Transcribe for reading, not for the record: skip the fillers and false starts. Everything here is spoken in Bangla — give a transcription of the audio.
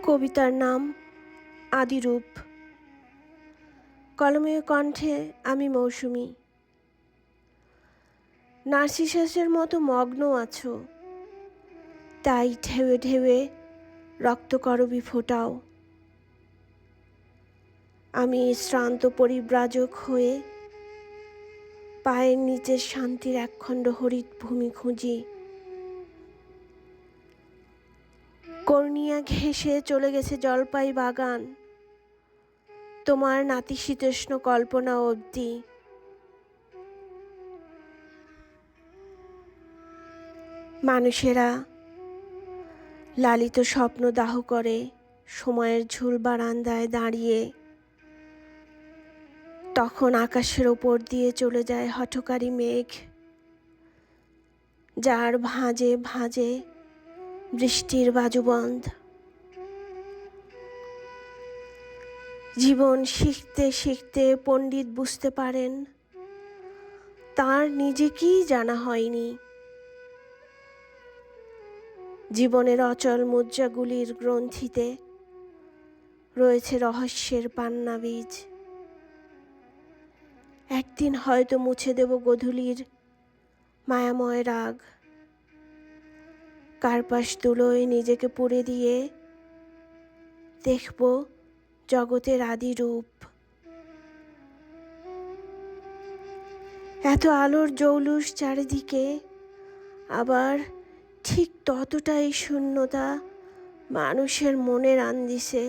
কবিতার নাম আদিরূপ। কলমের কণ্ঠে আমি মৌসুমী। নার্সিসাসের মতো মগ্ন আছো, তাই ঢেউয়ে ঢেউয়ে রক্তকরবী ফোটাও। আমি শ্রান্ত পরিব্রাজক হয়ে পায়ের নিচের শান্তির একখণ্ড হরিৎ ভূমি খুঁজি। কর্নিয়া ঘেঁষে চলে গেছে জলপাই বাগান, তোমার নাতিশীতোষ্ণ কল্পনা অবধি। মানুষেরা লালিত স্বপ্ন দাহ করে সময়ের ঝুল বারান্দায় দাঁড়িয়ে, তখন আকাশের ওপর দিয়ে চলে যায় হঠকারী মেঘ, যার ভাঁজে ভাঁজে বৃষ্টির বাজুবন্ধ। জীবন শিখতে শিখতে পণ্ডিত বুঝতে পারেন তার নিজেকেই জানা হয়নি। জীবনের অচল মুদ্রাগুলির গ্রন্থিতে রয়েছে রহস্যের পান্না বীজ। একদিন হয়তো মুছে দেব গোধূলির মায়াময় রাগ, কার্পাস তুলোয় নিজেকে পুড়ে দিয়ে দেখব জগতের আদি রূপ। এত আলোর জৌলুস চারিদিকে, আবার ঠিক ততটাই শূন্যতা মানুষের মনের আন্দিসে।